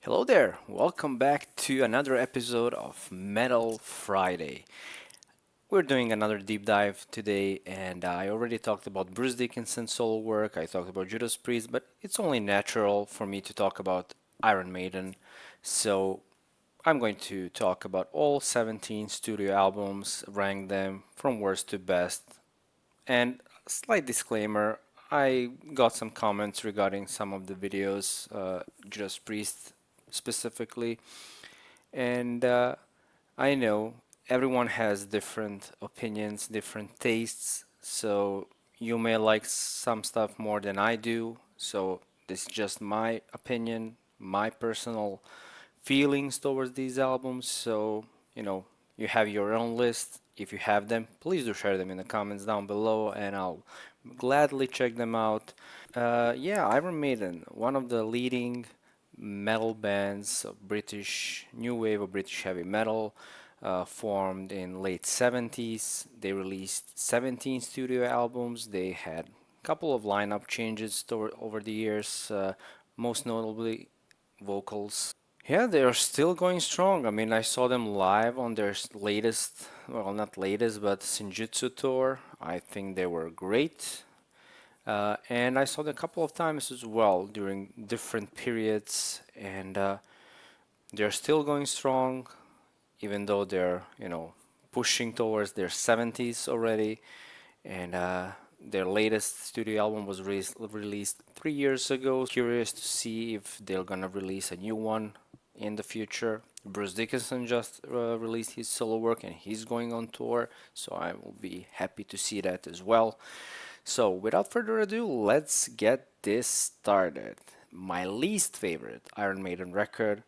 Hello there, welcome back to another episode of Metal Friday. We're doing another deep dive today, and I already talked about Bruce Dickinson's solo work, I talked about Judas Priest, but it's only natural for me to talk about Iron Maiden. So I'm going to talk about all 17 studio albums, rank them from worst to best, and slight disclaimer, I got some comments regarding some of the videos, Judas Priest specifically. And I know everyone has different opinions, different tastes, so you may like some stuff more than I do. So this is just my opinion, my personal feelings towards these albums. So, you know, you have your own list. If you have them, please do share them in the comments down below and I'll gladly check them out. Yeah, Iron Maiden, one of the leading metal bands of British new wave of British heavy metal, formed in late 70s. They released 17 studio albums. They had a couple of lineup changes over the years, most notably vocals. Yeah, they are still going strong. I mean, I saw them live on their latest, well, not latest, but Shinjutsu tour. I think they were great. And I saw them a couple of times as well during different periods, and they're still going strong, even though they're, pushing towards their 70s already. And their latest studio album was released 3 years ago. Curious to see if they're gonna release a new one in the future. Bruce Dickinson just released his solo work and he's going on tour, so I will be happy to see that as well. So, without further ado, let's get this started. My least favorite Iron Maiden record,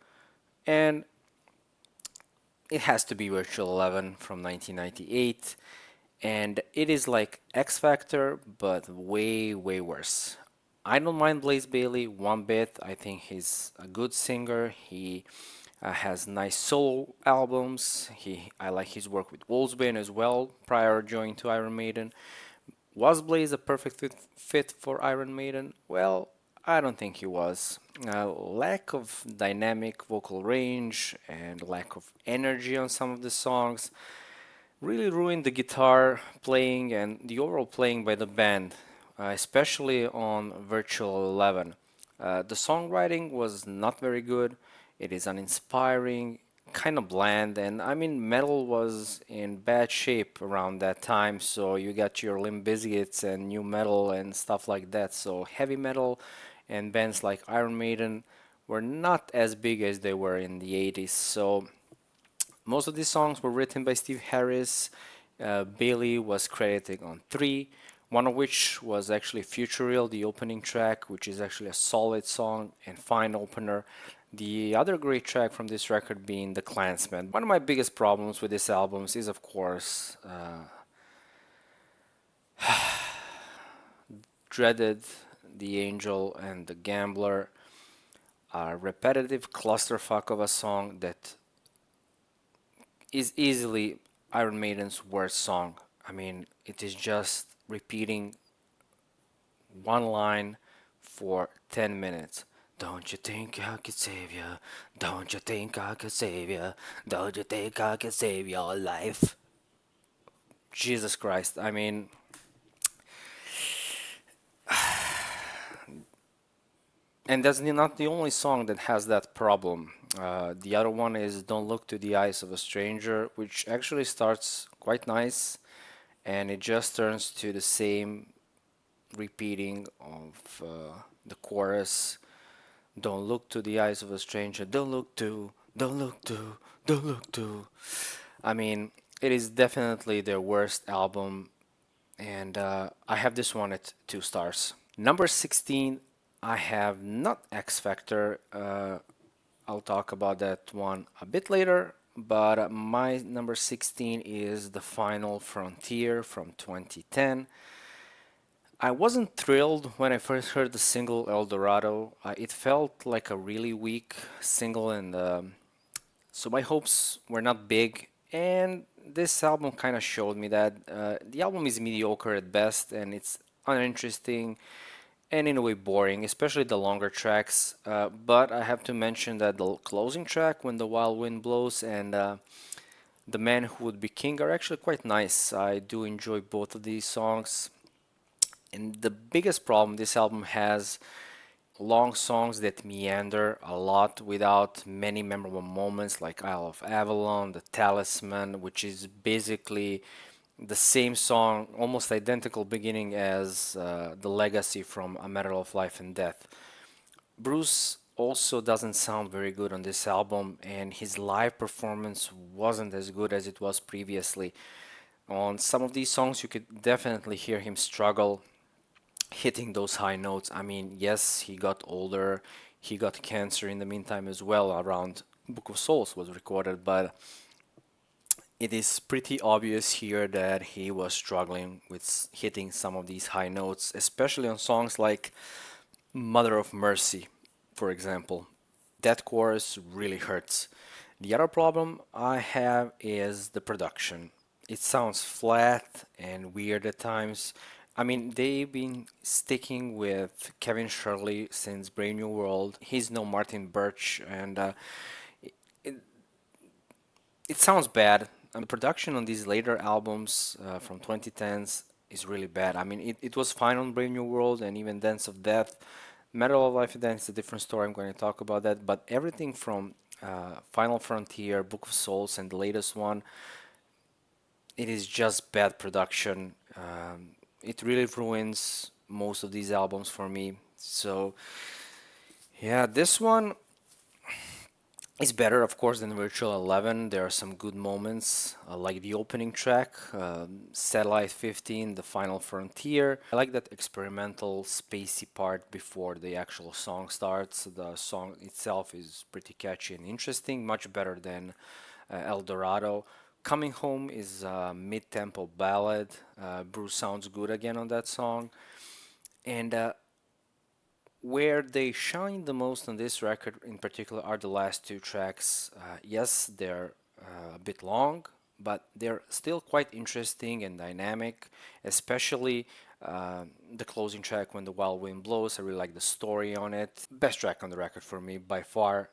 and it has to be Virtual 11 from 1998, and it is like X Factor, but way, way worse. I don't mind Blaze Bailey one bit. I think he's a good singer. He has nice solo albums. I like his work with Wolfsbane as well prior joining to Iron Maiden. Was Blaze a perfect fit for Iron Maiden? Well, I don't think he was. Lack of dynamic vocal range and lack of energy on some of the songs really ruined the guitar playing and the overall playing by the band, especially on Virtual 11. The songwriting was not very good. It is uninspiring, kind of bland, and I mean, metal was in bad shape around that time. So you got your Limp Bizkits and new metal and stuff like that. So heavy metal and bands like Iron Maiden were not as big as they were in the 80s. So most of these songs were written by Steve Harris. Bailey was credited on three, one of which was actually Futureal, the opening track, which is actually a solid song and fine opener. The other great track from this record being The Clansman. One of my biggest problems with this album is, of course, Dreaded, The Angel, and The Gambler. A repetitive clusterfuck of a song that is easily Iron Maiden's worst song. I mean, it is just repeating one line for 10 minutes. Don't you think I could save you? Don't you think I could save you? Don't you think I could save your life? Jesus Christ. I mean, and that's not the only song that has that problem. The other one is Don't Look to the Eyes of a Stranger, which actually starts quite nice and it just turns to the same repeating of the chorus. Don't look to the eyes of a stranger. Don't look to, don't look to, don't look to. I mean, it is definitely their worst album, and I have this one at 2 stars. Number 16, I have not X Factor. I'll talk about that one a bit later. But my number 16 is The Final Frontier from 2010. I wasn't thrilled when I first heard the single El Dorado. It felt like a really weak single, and so my hopes were not big. And this album kind of showed me that the album is mediocre at best, and it's uninteresting. and in a way boring, especially the longer tracks. But I have to mention that the closing track, When the Wild Wind Blows, and The Man Who Would Be King are actually quite nice. I do enjoy both of these songs. And the biggest problem this album has long songs that meander a lot without many memorable moments, like Isle of Avalon, The Talisman, which is basically the same song, almost identical beginning as The Legacy from A Matter of Life and Death. Bruce also doesn't sound very good on this album, and his live performance wasn't as good as it was previously. On some of these songs, you could definitely hear him struggle hitting those high notes. I mean, yes, he got older, he got cancer in the meantime as well, around Book of Souls was recorded, but it is pretty obvious here that he was struggling with hitting some of these high notes, especially on songs like Mother of Mercy, for example. That chorus really hurts. The other problem I have is the production. It sounds flat and weird at times. I mean, they've been sticking with Kevin Shirley since Brave New World. He's no Martin Birch, and it, it sounds bad. The production on these later albums from 2010s is really bad. I mean, it was fine on Brave New World and even Dance of Death. Metal of Life and Death is a different story. I'm going to talk about that. But everything from Final Frontier, Book of Souls, and the latest one, it is just bad production. It really ruins most of these albums for me. So, yeah, this one it's better, of course, than Virtual 11. There are some good moments, like the opening track, Satellite 15, The Final Frontier. I like that experimental, spacey part before the actual song starts. The song itself is pretty catchy and interesting, much better than El Dorado. Coming Home is a mid-tempo ballad. Bruce sounds good again on that song. And where they shine the most on this record in particular are the last two tracks. Yes, they're a bit long, but they're still quite interesting and dynamic, especially the closing track, When the Wild Wind Blows. I really like the story on it. Best track on the record for me by far.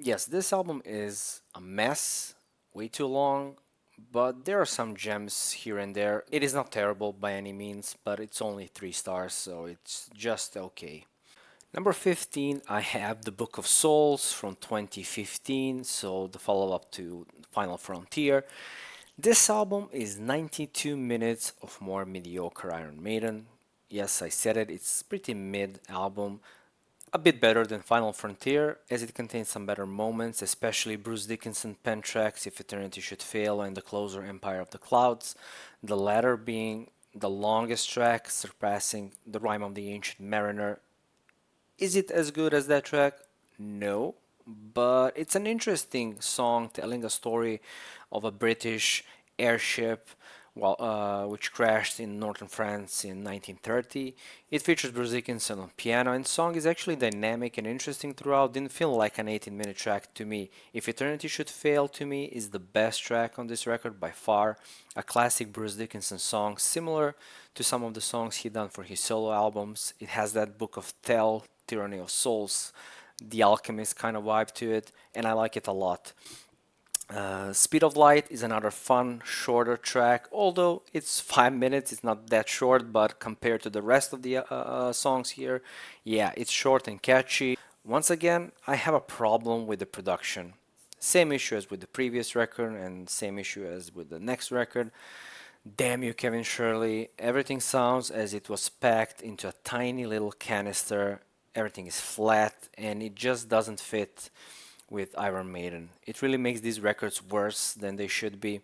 Yes, this album is a mess, way too long, but there are some gems here and there. It is not terrible by any means, but it's only 3 stars, so it's just okay. Number 15, I have The Book of Souls from 2015, so the follow up to Final Frontier. This album is 92 minutes of more mediocre Iron Maiden. Yes, I said it, it's pretty mid album. A bit better than Final Frontier, as it contains some better moments, especially Bruce Dickinson pen tracks If Eternity Should Fail and the closer Empire of the Clouds, the latter being the longest track, surpassing The Rime of the Ancient Mariner. Is it as good as that track? No, but it's an interesting song telling a story of a British airship which crashed in northern France in 1930. It features Bruce Dickinson on piano, and the song is actually dynamic and interesting throughout. Didn't feel like an 18-minute track to me. If Eternity Should Fail to me is the best track on this record by far. A classic Bruce Dickinson song, similar to some of the songs he done for his solo albums. It has that Book of Tell, Tyranny of Souls, The Alchemist kind of vibe to it, and I like it a lot. Speed of Light is another fun, shorter track, although it's 5 minutes, it's not that short, but compared to the rest of the songs here, yeah, it's short and catchy. Once again, I have a problem with the production. Same issue as with the previous record, and same issue as with the next record. Damn you, Kevin Shirley. Everything sounds as it was packed into a tiny little canister. Everything is flat, and it just doesn't fit with Iron Maiden. It really makes these records worse than they should be.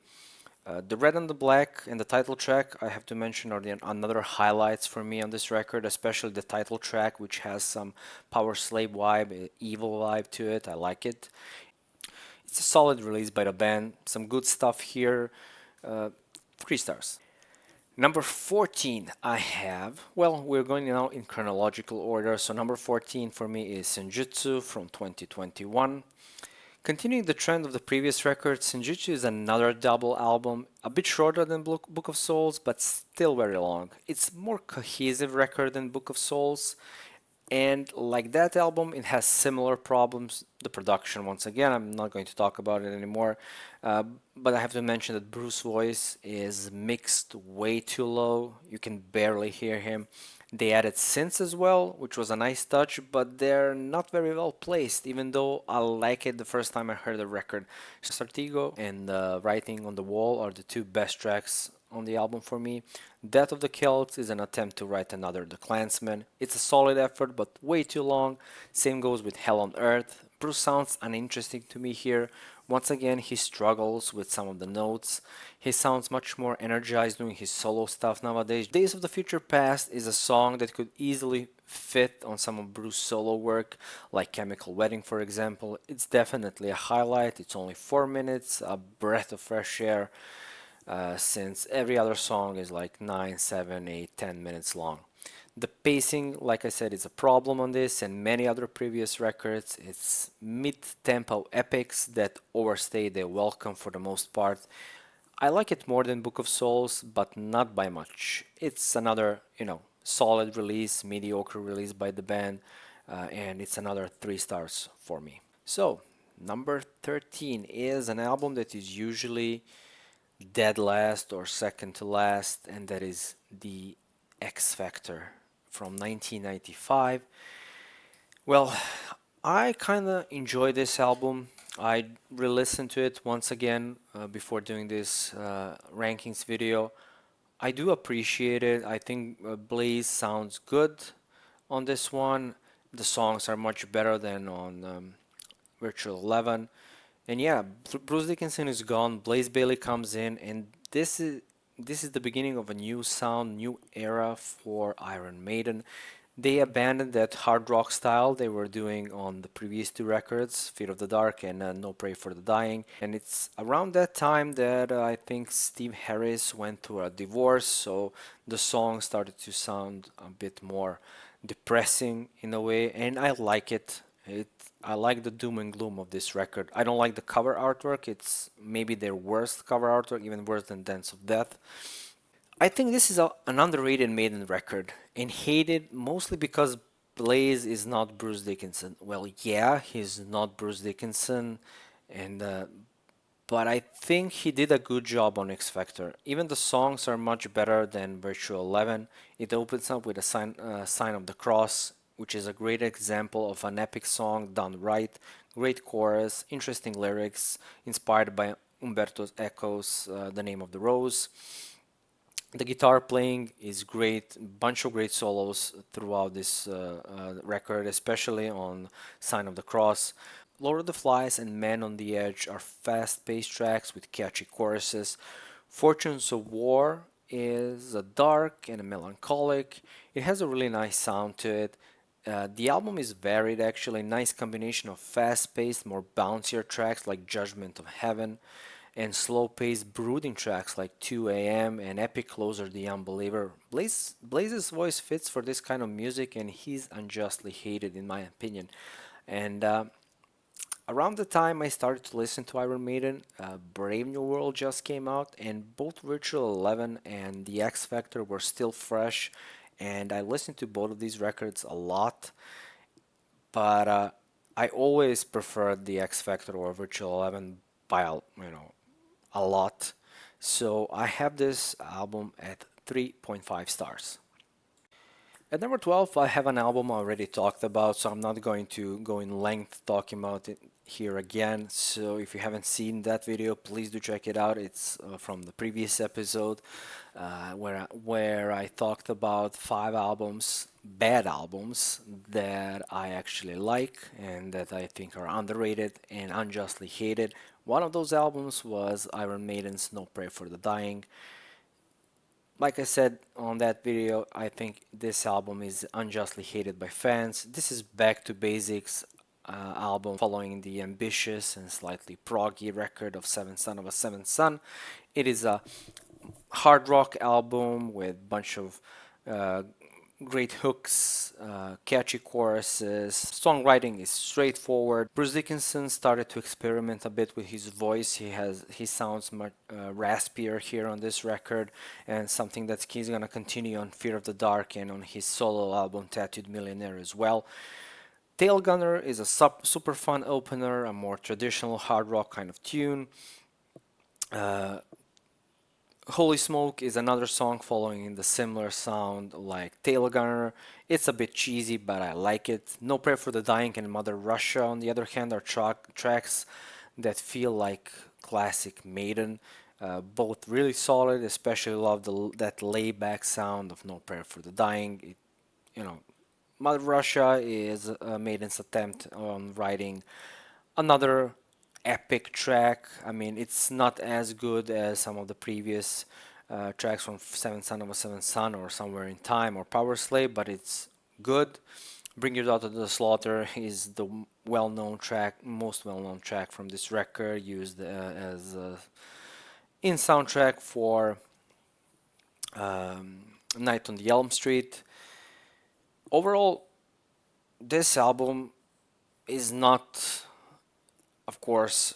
The red and the black and the title track, I have to mention, are the another highlights for me on this record, especially the title track, which has some Power Slave vibe, evil vibe to it. I like it. It's a solid release by the band. Some good stuff here. 3 stars. Number 14, I have, well, we're going now in chronological order. So number 14 for me is Senjutsu from 2021. Continuing the trend of the previous record, Senjutsu is another double album, a bit shorter than Book of Souls, but still very long. It's more cohesive record than Book of Souls, and like that album, it has similar problems. The production, once again, I'm not going to talk about it anymore, uh, but I have to mention that Bruce's voice is mixed way too low. You can barely hear him. They added synths as well, which was a nice touch, but they're not very well placed, even though I like it the first time I heard the record. Sartigo and Writing on the Wall are the two best tracks on the album for me. Death of the Celts is an attempt to write another The Clansman. It's a solid effort, but way too long. Same goes with Hell on Earth. Bruce sounds uninteresting to me here. Once again, he struggles with some of the notes. He sounds much more energized doing his solo stuff nowadays. Days of the Future Past is a song that could easily fit on some of Bruce's solo work, like Chemical Wedding, for example. It's definitely a highlight. It's only 4 minutes, a breath of fresh air, since every other song is like 9, 7, 8, 10 minutes long. The pacing, like I said, is a problem on this and many other previous records. It's mid-tempo epics that overstay their welcome for the most part. I like it more than Book of Souls, but not by much. It's another, solid release, mediocre release by the band, and it's another 3 stars for me. So, number 13 is an album that is usually dead last or second to last, and that is The X Factor from 1995. Well, I kind of enjoy this album. I re-listened to it once again before doing this rankings video. I do appreciate it. I think Blaze sounds good on this one. The songs are much better than on Virtual 11. And yeah, Bruce Dickinson is gone. Blaze Bailey comes in, and this is the beginning of a new sound, new era for Iron Maiden. They abandoned that hard rock style they were doing on the previous two records, Fear of the Dark and No Pray for the Dying. And it's around that time that I think Steve Harris went through a divorce, so the song started to sound a bit more depressing in a way, and I like it. I like the doom and gloom of this record. I don't like the cover artwork. It's maybe their worst cover artwork, even worse than Dance of Death. I think this is an underrated Maiden record and hated mostly because Blaze is not Bruce Dickinson. Well, yeah, he's not Bruce Dickinson, and but I think he did a good job on X Factor. Even the songs are much better than Virtual 11. It opens up with a sign of the cross, which is a great example of an epic song done right. Great chorus, interesting lyrics, inspired by Umberto Eco's The Name of the Rose. The guitar playing is great, bunch of great solos throughout this record, especially on Sign of the Cross. Lord of the Flies and Man on the Edge are fast-paced tracks with catchy choruses. Fortunes of War is a dark and a melancholic. It has a really nice sound to it. The album is varied actually, nice combination of fast-paced, more bouncier tracks like Judgment of Heaven and slow-paced brooding tracks like 2 a.m. and epic closer The Unbeliever. Blaze's voice fits for this kind of music and he's unjustly hated in my opinion. And around the time I started to listen to Iron Maiden, Brave New World just came out, and both Virtual 11 and The X Factor were still fresh, and I listened to both of these records a lot, but I always preferred The X Factor or Virtual 11 by a lot. So I have this album at 3.5 stars. At number 12, I have an album I already talked about, so I'm not going to go in length talking about it here again. So if you haven't seen that video, please do check it out. It's from the previous episode where I talked about 5 bad albums that I actually like and that I think are underrated and unjustly hated. One of those albums was Iron Maiden's No Prayer for the Dying. Like I said on that video, I think this album is unjustly hated by fans. This is back to basics album following the ambitious and slightly proggy record of Seventh Son of a Seventh Son. It is a hard rock album with a bunch of uh, great hooks, catchy choruses. Songwriting is straightforward. Bruce Dickinson started to experiment a bit with his voice. He sounds much raspier here on this record, and something that he's gonna continue on Fear of the Dark and on his solo album Tattooed Millionaire as well. Tail Gunner is a super fun opener, a more traditional hard rock kind of tune. Uh, Holy Smoke is another song following in the similar sound like Tail Gunner. It's a bit cheesy, but I like it. No Prayer for the Dying and Mother Russia, on the other hand, are tracks that feel like classic Maiden. Both really solid, especially love that layback sound of No Prayer for the Dying. You know, Mother Russia is Maiden's attempt on writing another epic track. I mean, it's not as good as some of the previous tracks from Seventh Son of a Seventh Son or Somewhere in Time or Power Slave, but it's good. Bring Your Daughter to the Slaughter is the well-known track, most well-known track from this record, used as in soundtrack for Night on the Elm Street. Overall, this album is not, of course,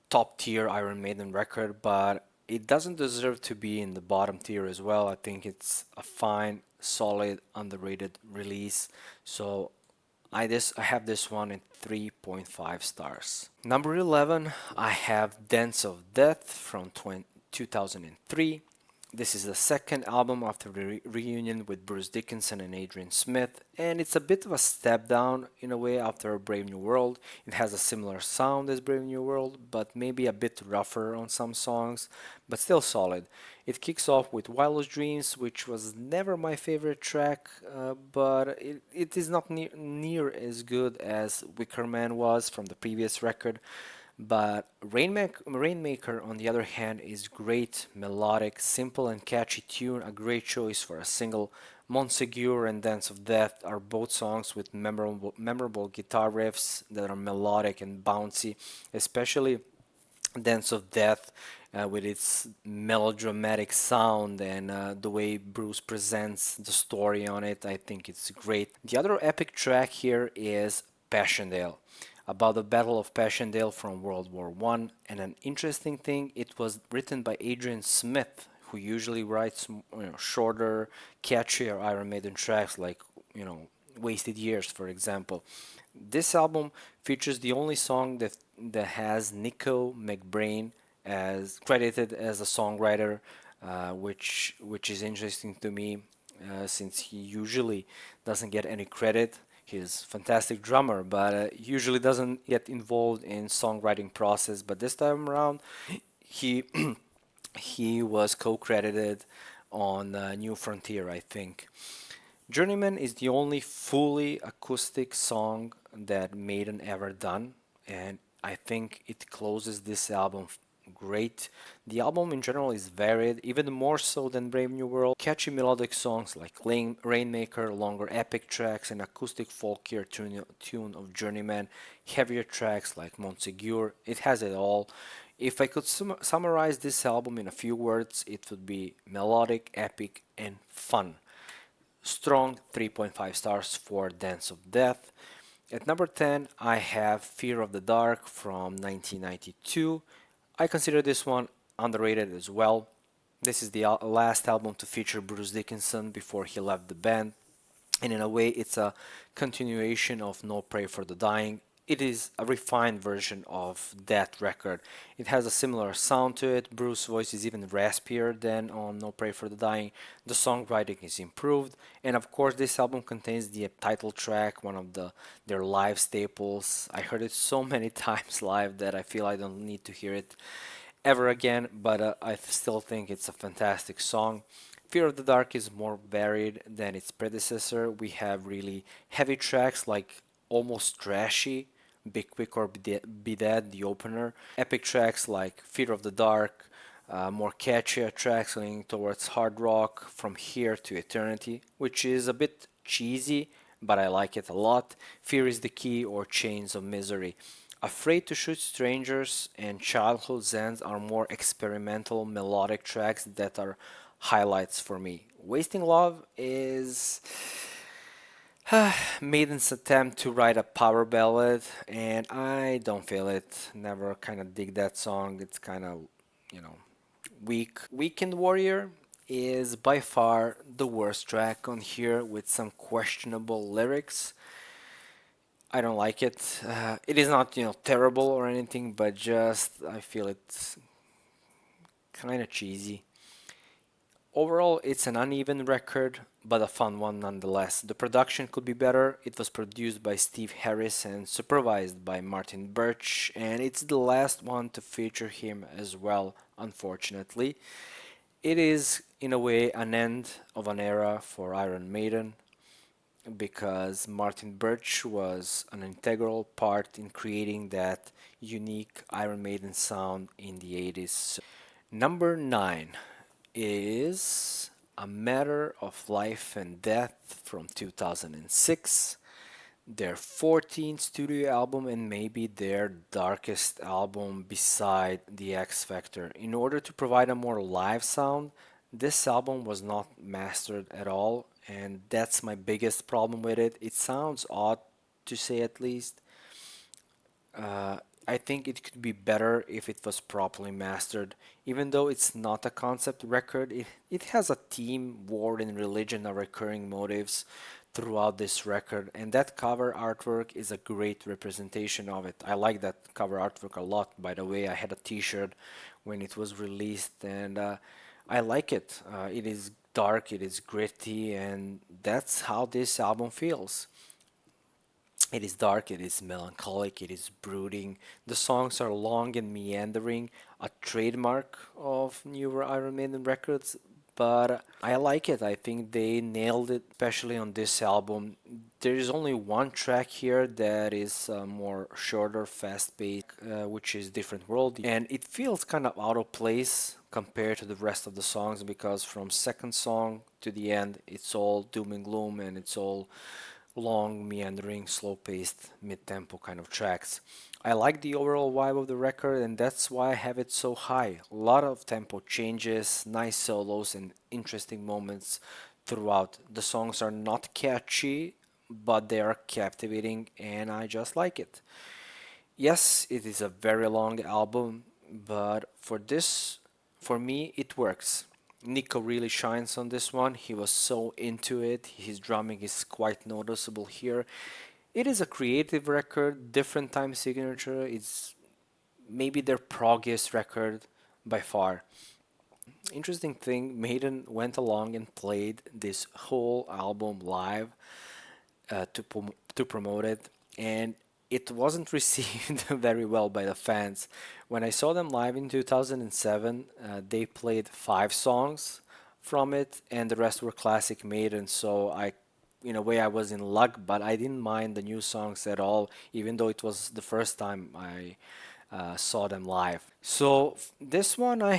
top tier Iron Maiden record, but it doesn't deserve to be in the bottom tier as well. I think it's a fine, solid, underrated release. So I have this one in 3.5 stars. Number 11, I have Dance of Death from 2003. This is the second album after the reunion with Bruce Dickinson and Adrian Smith, and it's a bit of a step down in a way after Brave New World. It has a similar sound as Brave New World, but maybe a bit rougher on some songs, but still solid. It kicks off with Wildest Dreams, which was never my favorite track, but it is not near as good as Wicker Man was from the previous record. But Rainmaker, on the other hand, is great, melodic, simple and catchy tune, a great choice for a single. Montsegur and Dance of Death are both songs with memorable guitar riffs that are melodic and bouncy, especially Dance of Death with its melodramatic sound and the way Bruce presents the story on it. I think it's great. The other epic track here is Passchendaele, about the Battle of Passchendaele from World War One. And an interesting thing, it was written by Adrian Smith, who usually writes shorter, catchier Iron Maiden tracks like Wasted Years, for example. This album features the only song that has Nico McBrain as credited as a songwriter, which is interesting to me since he usually doesn't get any credit. He's a fantastic drummer, but usually doesn't get involved in songwriting process. But this time around, he he was co-credited on New Frontier, I think. Journeyman is the only fully acoustic song that Maiden ever done, and I think it closes this album great. The album in general is varied, even more so than Brave New World. Catchy melodic songs like Rainmaker, longer epic tracks, and acoustic folkier tune of Journeyman, heavier tracks like Montsegur. It has it all. If I could summarize this album in a few words, it would be melodic, epic, and fun. Strong 3.5 stars for Dance of Death. At number 10, I have Fear of the Dark from 1992. I consider this one underrated as well. This is the last album to feature Bruce Dickinson before he left the band, and in a way, it's a continuation of No Pray for the Dying. It is a refined version of that record. It has a similar sound to it. Bruce's voice is even raspier than on No Pray for the Dying. The songwriting is improved, and of course, this album contains the title track, one of their live staples. I heard it so many times live that I feel I don't need to hear it ever again, but I still think it's a fantastic song. Fear of the Dark is more varied than its predecessor. We have really heavy tracks like Almost Trashy, Be Quick or Be Dead, the opener. Epic tracks like Fear of the Dark, more catchier tracks leaning towards hard rock, From Here to Eternity, which is a bit cheesy, but I like it a lot. Fear is the Key or Chains of Misery. Afraid to Shoot Strangers and Childhood's Ends are more experimental melodic tracks that are highlights for me. Wasting Love is Maiden's attempt to write a power ballad, and I don't feel it. Never kind of dig that song. It's kind of, you know, weak. Weekend Warrior is by far the worst track on here with some questionable lyrics. I don't like it. It is not, terrible or anything, but just I feel it's kind of cheesy. Overall, it's an uneven record, but a fun one nonetheless. The production could be better. It was produced by Steve Harris and supervised by Martin Birch, and it's the last one to feature him as well, unfortunately. It is, in a way, an end of an era for Iron Maiden because Martin Birch was an integral part in creating that unique Iron Maiden sound in the 80s. Number 9 is A Matter of Life and Death from 2006, their 14th studio album and maybe their darkest album beside The X Factor. In order to provide a more live sound, this album was not mastered at all, and that's my biggest problem with it. It sounds odd to say at least. Uh, I think it could be better if it was properly mastered. Even though it's not a concept record, it has a theme, war, and religion are recurring motives throughout this record, and that cover artwork is a great representation of it. I like that cover artwork a lot, by the way. I had a t-shirt when it was released, and I like it. It is dark, it is gritty, and that's how this album feels. It is dark, it is melancholic, it is brooding. The songs are long and meandering, a trademark of newer Iron Maiden records, but I like it. I think they nailed it, especially on this album. There is only one track here that is more shorter, fast-paced, which is Different World, and it feels kind of out of place compared to the rest of the songs because from second song to the end, it's all doom and gloom and it's all long, meandering, slow-paced, mid-tempo kind of tracks. I like the overall vibe of the record, and that's why I have it so high. A lot of tempo changes, nice solos, and interesting moments throughout. The songs are not catchy, but they are captivating, and I just like it. Yes, it is a very long album, but for me, it works. Nico really shines on this one. He was so into it. His drumming is quite noticeable here. It is a creative record, different time signature. It's maybe their proggiest record by far. Interesting thing, Maiden went along and played this whole album live to promote it, and it wasn't received very well by the fans. When I saw them live in 2007, they played 5 songs from it, and the rest were classic Maiden. So in a way, I was in luck, but I didn't mind the new songs at all, even though it was the first time I saw them live. So this one I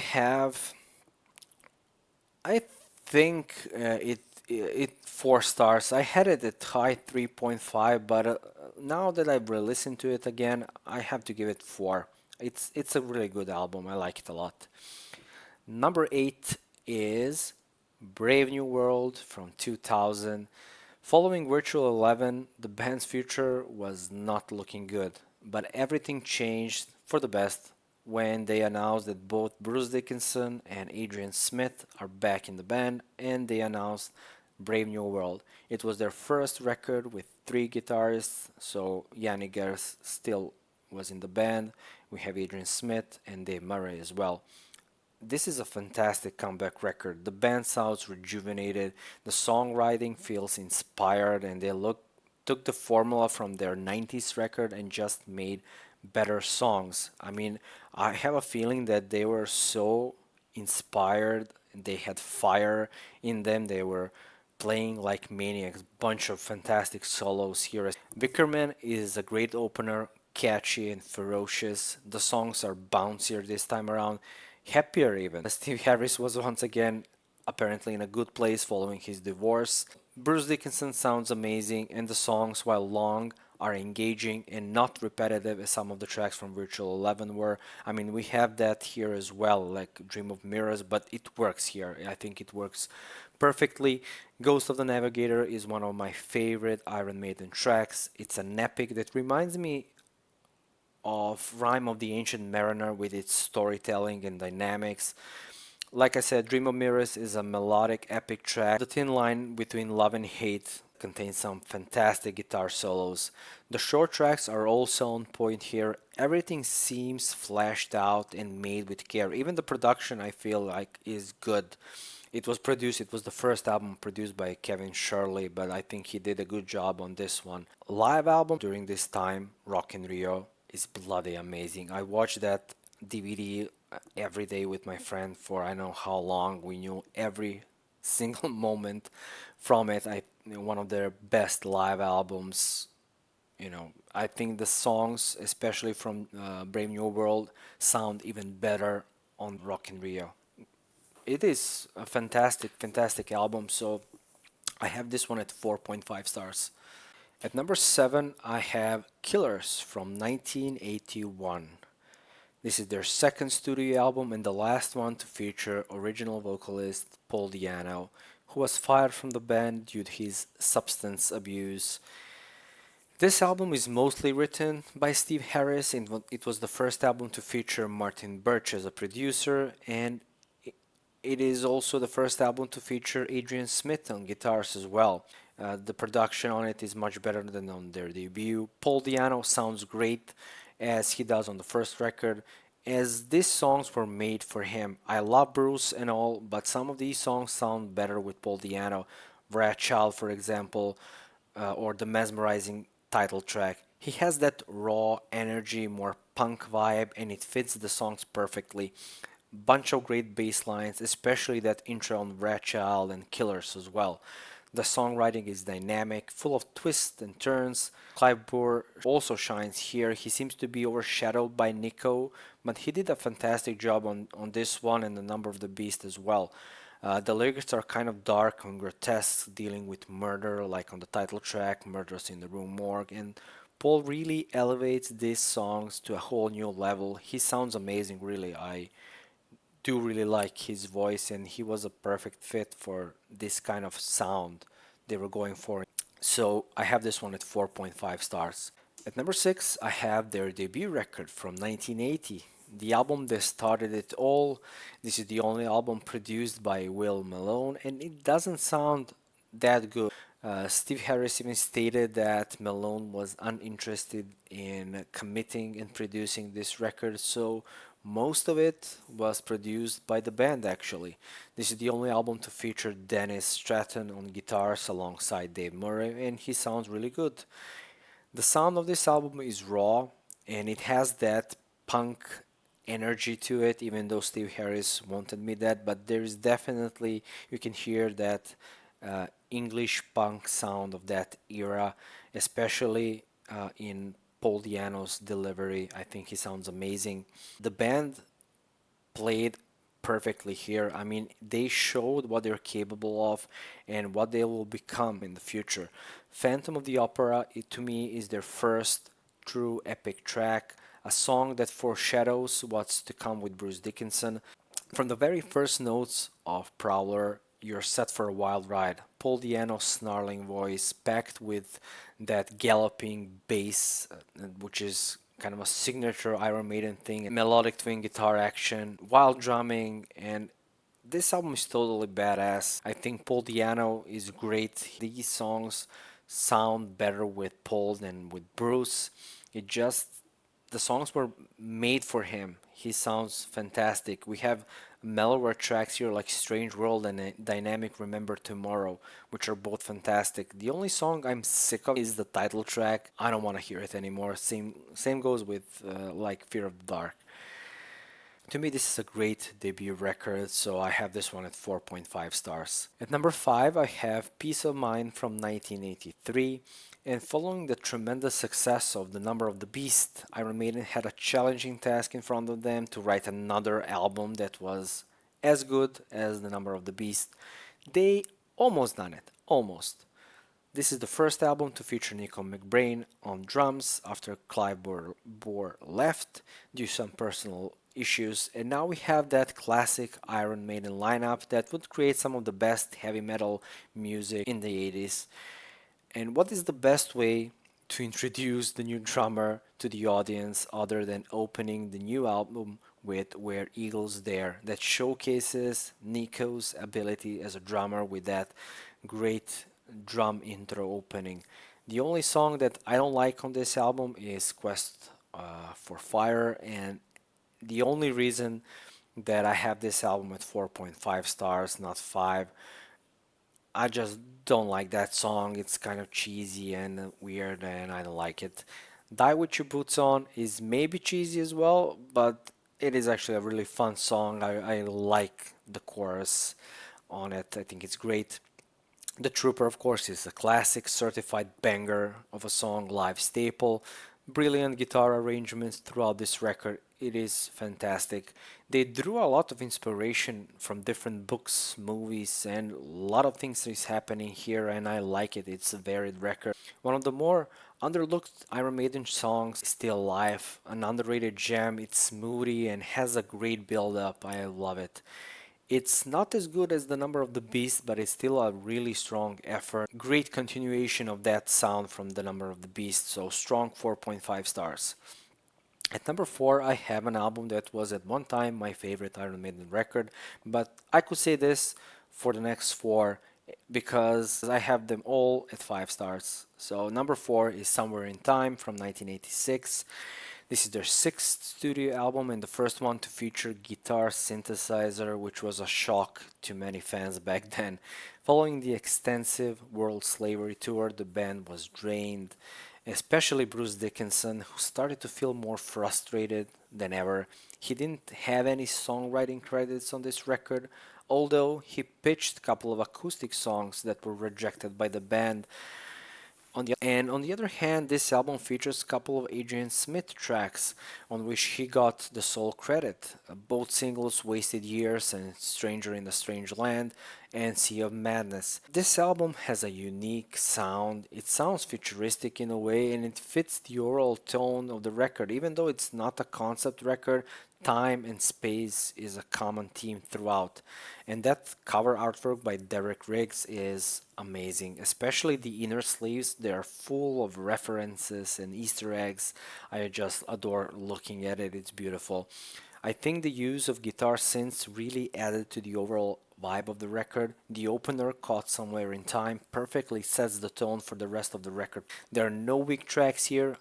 think it 4 stars. I had it at high 3.5, but now that I've re-listened to it again, I have to give it 4. It's a really good album. I like it a lot. Number 8 is Brave New World from 2000. Following Virtual 11, the band's future was not looking good, but everything changed for the best when they announced that both Bruce Dickinson and Adrian Smith are back in the band and they announced Brave New World. It was their first record with 3 guitarists, so Yannick Gers still was in the band. We have Adrian Smith and Dave Murray as well. This is a fantastic comeback record. The band sounds rejuvenated, the songwriting feels inspired, and they took the formula from their 90s record and just made better songs. I mean, I have a feeling that they were so inspired, they had fire in them, they were playing like maniacs. Bunch of fantastic solos here. Bickerman is a great opener, catchy and ferocious. The songs are bouncier this time around, happier even. Steve Harris was once again apparently in a good place following his divorce. Bruce Dickinson sounds amazing, and the songs, while long, are engaging and not repetitive as some of the tracks from Virtual 11 were. I mean, we have that here as well, like Dream of Mirrors, but it works here. I think it works perfectly. Ghost of the Navigator is one of my favorite Iron Maiden tracks. It's an epic that reminds me of Rime of the Ancient Mariner with its storytelling and dynamics. Like I said, Dream of Mirrors is a melodic, epic track. The thin line between love and hate contains some fantastic guitar solos. The short tracks are also on point here. Everything seems fleshed out and made with care. Even the production, I feel like, is good. It was the first album produced by Kevin Shirley, but I think he did a good job on this one. Live album during this time, Rock in Rio, is bloody amazing. I watched that DVD every day with my friend for I don't know how long. We knew every single moment from it. One of their best live albums. I think the songs, especially from Brave New World, sound even better on Rock in Rio. It is a fantastic, fantastic album. So I have this one at 4.5 stars. At number 7, I have Killers from 1981. This is their second studio album and the last one to feature original vocalist Paul Di'Anno, who was fired from the band due to his substance abuse. This album is mostly written by Steve Harris, and it was the first album to feature Martin Birch as a producer, and it is also the first album to feature Adrian Smith on guitars as well. The production on it is much better than on their debut. Paul Di'Anno sounds great as he does on the first record, as these songs were made for him. I love Bruce and all, but some of these songs sound better with Paul Di'Anno. Rat Child, for example, or the mesmerizing title track. He has that raw energy, more punk vibe, and it fits the songs perfectly. Bunch of great bass lines, especially that intro on Rat Child and Killers as well. The songwriting is dynamic, full of twists and turns. Clive Burr also shines here. He seems to be overshadowed by Nico, but he did a fantastic job on this one and the Number of the Beast as well. The lyrics are kind of dark and grotesque, dealing with murder, like on the title track, Murders in the Rue Morgue, and Paul really elevates these songs to a whole new level. He sounds amazing, really. I do really like his voice, and he was a perfect fit for this kind of sound they were going for. So I have this one at 4.5 stars. At number 6, I have their debut record from 1980, the album that started it all. This is the only album produced by Will Malone, and it doesn't sound that good. Steve Harris even stated that Malone was uninterested in committing and producing this record, so most of it was produced by the band actually. This is the only album to feature Dennis Stratton on guitars alongside Dave Murray, and he sounds really good. The sound of this album is raw and it has that punk energy to it, even though Steve Harris won't admit that, but there is definitely, you can hear that English punk sound of that era, especially in Paul Di'Anno's delivery. I think he sounds amazing. The band played perfectly here. I mean, they showed what they're capable of and what they will become in the future. Phantom of the Opera, to me, is their first true epic track, a song that foreshadows what's to come with Bruce Dickinson. From the very first notes of Prowler, you're set for a wild ride. Paul Di'Anno's snarling voice, packed with that galloping bass, which is kind of a signature Iron Maiden thing, melodic twin guitar action, wild drumming, and this album is totally badass. I think Paul Di'Anno is great. These songs sound better with Paul than with Bruce. It just the songs were made for him. He sounds fantastic. We have mellower tracks here like Strange World and Dynamic Remember Tomorrow, which are both fantastic. The only song I'm sick of is the title track. I don't want to hear it anymore. Same goes with like Fear of the Dark. To me, this is a great debut record, so I have this one at 4.5 stars. At number 5, I have Peace of Mind from 1983. And following the tremendous success of The Number of the Beast, Iron Maiden had a challenging task in front of them to write another album that was as good as The Number of the Beast. They almost done it, almost. This is the first album to feature Nico McBrain on drums after Clive Bohr left due to some personal issues, and now we have that classic Iron Maiden lineup that would create some of the best heavy metal music in the 80s. And what is the best way to introduce the new drummer to the audience other than opening the new album with Where Eagles Dare? That showcases Nico's ability as a drummer with that great drum intro opening. The only song that I don't like on this album is Quest for Fire, and the only reason that I have this album at 4.5 stars, not 5, I just don't like that song. It's kind of cheesy and weird, and I don't like it. Die With Your Boots On is maybe cheesy as well, but it is actually a really fun song. I like the chorus on it, I think it's great. The Trooper, of course, is a classic certified banger of a song, live staple. Brilliant guitar arrangements throughout this record. It is fantastic. They drew a lot of inspiration from different books, movies, and a lot of things is happening here, and I like it. It's a varied record. One of the more underlooked Iron Maiden songs, Still Alive, an underrated gem. It's moody and has a great build up. I love it. It's not as good as The Number of the Beast, but it's still a really strong effort. Great continuation of that sound from The Number of the Beast, so strong 4.5 stars. At number 4, I have an album that was at one time my favorite Iron Maiden record, but I could say this for the next 4 because I have them all at 5 stars. So number 4 is Somewhere in Time from 1986. This is their sixth studio album and the first one to feature guitar synthesizer, which was a shock to many fans back then. Following the extensive World Slavery tour, the band was drained, especially Bruce Dickinson, who started to feel more frustrated than ever. He didn't have any songwriting credits on this record, although he pitched a couple of acoustic songs that were rejected by the band. On the other hand, this album features a couple of Adrian Smith tracks on which he got the sole credit. Both singles, Wasted Years and Stranger in a Strange Land and Sea of Madness. This album has a unique sound. It sounds futuristic in a way and it fits the overall tone of the record. Even though it's not a concept record, time and space is a common theme throughout. And that cover artwork by Derek Riggs is amazing, especially the inner sleeves. They are full of references and Easter eggs. I just adore looking at it, it's beautiful. I think the use of guitar synths really added to the overall vibe of the record. The opener, Caught Somewhere in Time, perfectly sets the tone for the rest of the record. There are no weak tracks here.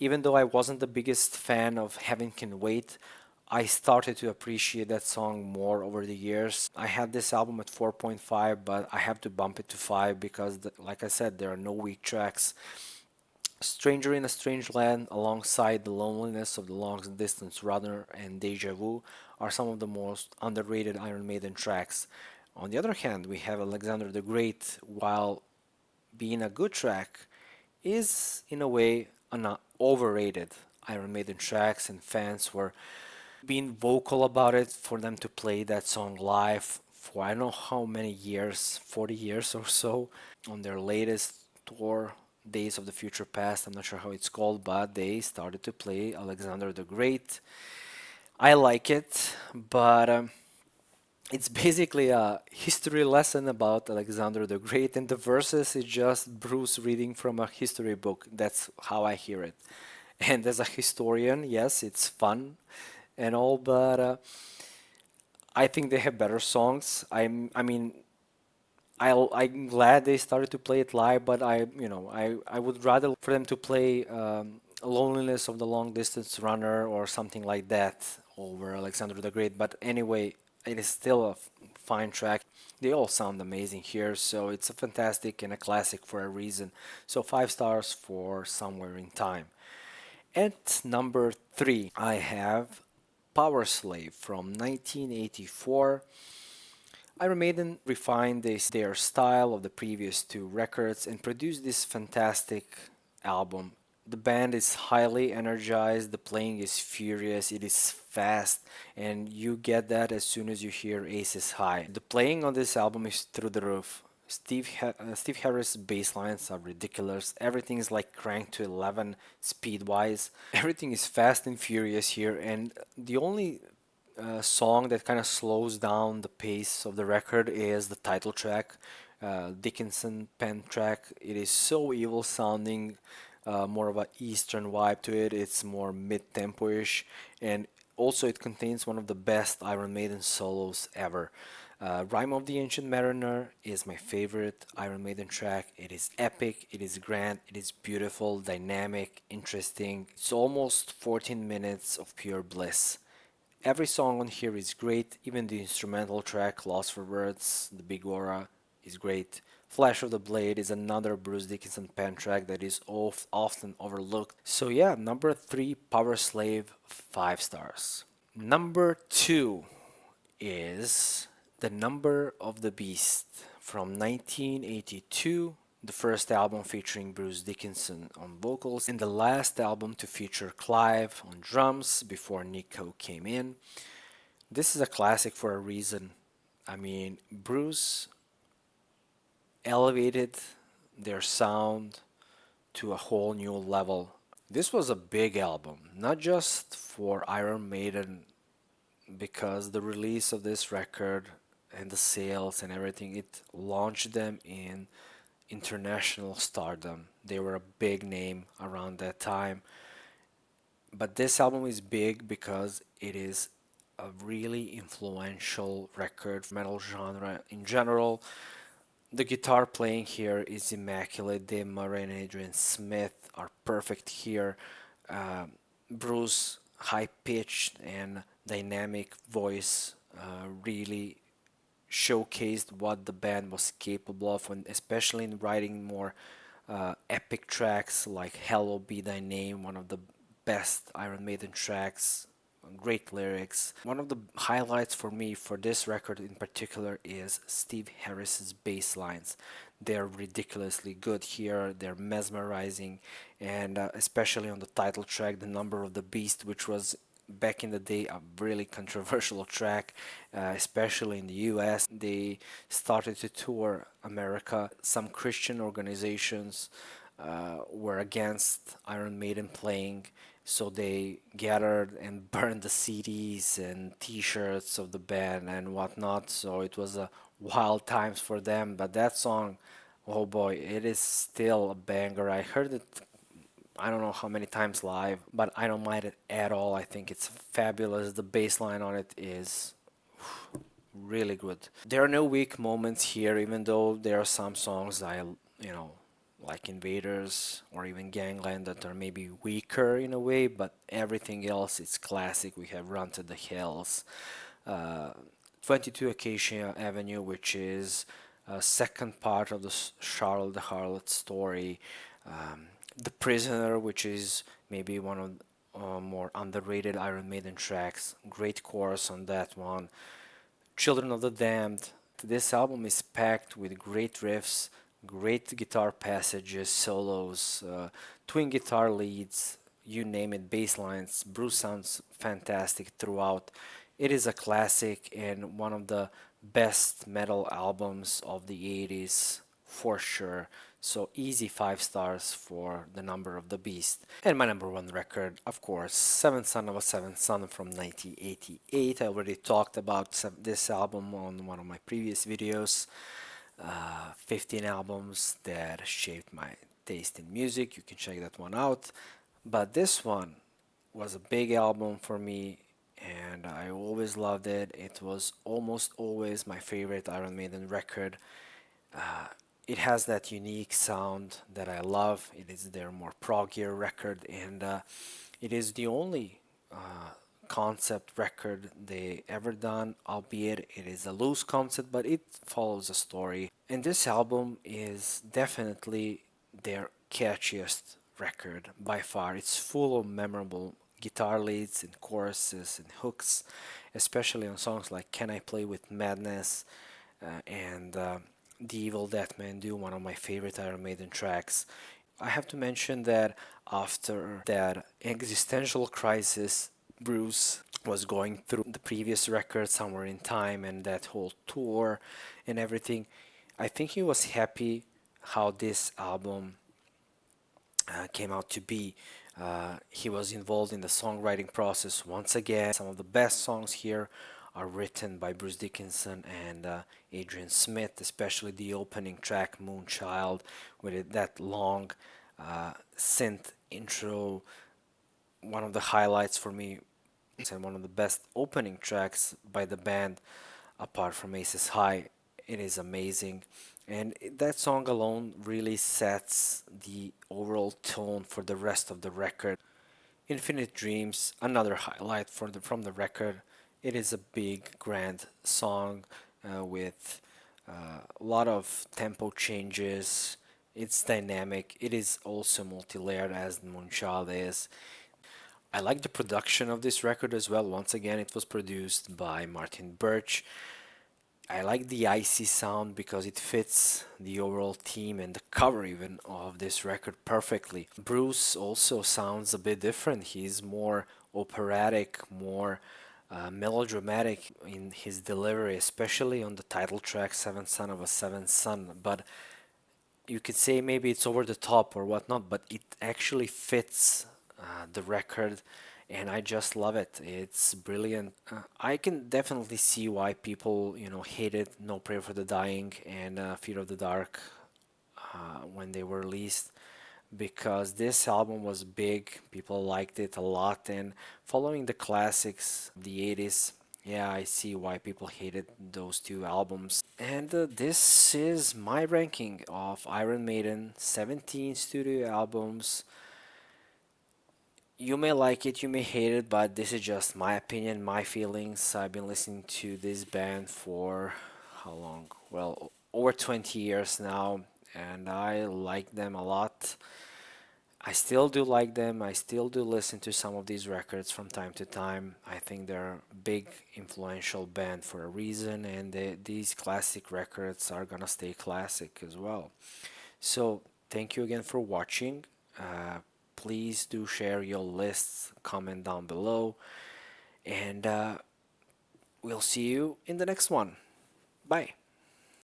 Even though I wasn't the biggest fan of Heaven Can Wait, I started to appreciate that song more over the years. I had this album at 4.5, but I have to bump it to 5 because, like I said, there are no weak tracks. Stranger in a Strange Land, alongside The Loneliness of the Long Distance Runner and Deja Vu, are some of the most underrated Iron Maiden tracks. On the other hand, we have Alexander the Great, while being a good track, is in a way an overrated Iron Maiden tracks, and fans were being vocal about it for them to play that song live for I don't know how many years, 40 years or so, on their latest tour, Days of the Future Past. I'm not sure how it's called, but they started to play Alexander the Great. I like it, but it's basically a history lesson about Alexander the Great, and the verses is just Bruce reading from a history book. That's how I hear it. And as a historian, yes, it's fun and all, but I think they have better songs. I mean, I'm glad they started to play it live, but I would rather for them to play Loneliness of the Long Distance Runner or something like that over Alexander the Great. But anyway, it is still a fine track. They all sound amazing here, so it's a fantastic and a classic for a reason. So 5 stars for Somewhere in Time. At number 3, I have Power Slave from 1984. Iron Maiden refined their style of the previous two records and produced this fantastic album. The band is highly energized, the playing is furious, it is fast, and you get that as soon as you hear Aces High. The playing on this album is through the roof. Steve Harris bass lines are ridiculous. Everything is like cranked to 11 speed wise. Everything is fast and furious here, and the only song that kind of slows down the pace of the record is the title track, Dickinson pen track. It is so evil sounding, more of a Eastern vibe to it. It's more mid-tempo-ish, and also it contains one of the best Iron Maiden solos ever. Rime of the Ancient Mariner is my favorite Iron Maiden track. It is epic, it is grand, it is beautiful, dynamic, interesting. It's almost 14 minutes of pure bliss. Every song on here is great, even the instrumental track, Lost for Words, The Big Aura, is great. Flash of the Blade is another Bruce Dickinson pen track that is often overlooked. So yeah, number 3, Power Slave, 5 stars. Number 2 is The Number of the Beast from 1982, the first album featuring Bruce Dickinson on vocals, and the last album to feature Clive on drums before Nico came in. This is a classic for a reason. I mean, Bruce elevated their sound to a whole new level. This was a big album, not just for Iron Maiden, because the release of this record and the sales and everything, it launched them in international stardom. They were a big name around that time. But this album is big because it is a really influential record for metal genre in general. The guitar playing here is immaculate. Dave Murray and Adrian Smith are perfect here. Bruce high pitched and dynamic voice really showcased what the band was capable of, and especially in writing more epic tracks like Hallowed Be Thy Name, one of the best Iron Maiden tracks. Great lyrics. One of the highlights for me for this record in particular is Steve Harris's bass lines. They're ridiculously good here. They're mesmerizing, and especially on the title track, "The Number of the Beast," which was back in the day a really controversial track, especially in the US. They started to tour America. Some Christian organizations were against Iron Maiden playing, so they gathered and burned the CDs and T-shirts of the band and whatnot. So it was a wild times for them. But that song, oh boy, it is still a banger. I heard it I don't know how many times live, but I don't mind it at all. I think it's fabulous. The bass line on it is really good. There are no weak moments here, even though there are some songs like Invaders or even Gangland that are maybe weaker in a way, but everything else is classic. We have Run to the Hills, uh, 22 Acacia Avenue, which is a second part of the Charlotte the Harlot story. The Prisoner, which is maybe one of more underrated Iron Maiden tracks. Great chorus on that one. Children of the Damned. This album is packed with great riffs, great guitar passages, solos, twin guitar leads, you name it, bass lines. Bruce sounds fantastic throughout. It is a classic and one of the best metal albums of the 80s for sure. So easy 5 stars for The Number of the Beast. And my number one record, of course, Seventh Son of a Seventh Son from 1988. I already talked about this album on one of my previous videos. 15 albums that shaped my taste in music. You can check that one out. But this one was a big album for me and I always loved it. It was almost always my favorite Iron Maiden record. Uh, it has that unique sound that I love. It is their more proggier record, and it is the only concept record they ever done, albeit it is a loose concept, but it follows a story. And this album is definitely their catchiest record by far. It's full of memorable guitar leads and choruses and hooks, especially on songs like Can I Play with Madness and The Evil Death Man Do, one of my favorite Iron Maiden tracks. I have to mention that after that existential crisis Bruce was going through the previous record, Somewhere in Time, and that whole tour and everything, I think he was happy how this album came out to be. He was involved in the songwriting process once again. Some of the best songs here are written by Bruce Dickinson and Adrian Smith, especially the opening track, Moonchild, with that long synth intro. One of the highlights for me and one of the best opening tracks by the band, apart from Aces High. It is amazing. And that song alone really sets the overall tone for the rest of the record. Infinite Dreams, another highlight from the record. It is a big, grand song with a lot of tempo changes. It's dynamic. It is also multi-layered as Moonchild is. I like the production of this record as well. Once again, it was produced by Martin Birch. I like the icy sound because it fits the overall theme and the cover even of this record perfectly. Bruce also sounds a bit different. He's more operatic, more melodramatic in his delivery, especially on the title track Seventh Son of a Seventh Son. But you could say maybe it's over the top or whatnot, but it actually fits the record, and I just love it. It's brilliant. I can definitely see why people, hated No Prayer for the Dying and Fear of the Dark when they were released, because this album was big. People liked it a lot, and following the classics of the 80s, yeah, I see why people hated those two albums. And this is my ranking of Iron Maiden 17 studio albums. You may like it, you may hate it, but this is just my opinion, my feelings. I've been listening to this band for how long? Well, over 20 years now, and I like them a lot. I still do like them. I still do listen to some of these records from time to time. I think they're a big, influential band for a reason, and these classic records are gonna stay classic as well. So, thank you again for watching. Uh, Please do share your lists, comment down below, and we'll see you in the next one. Bye.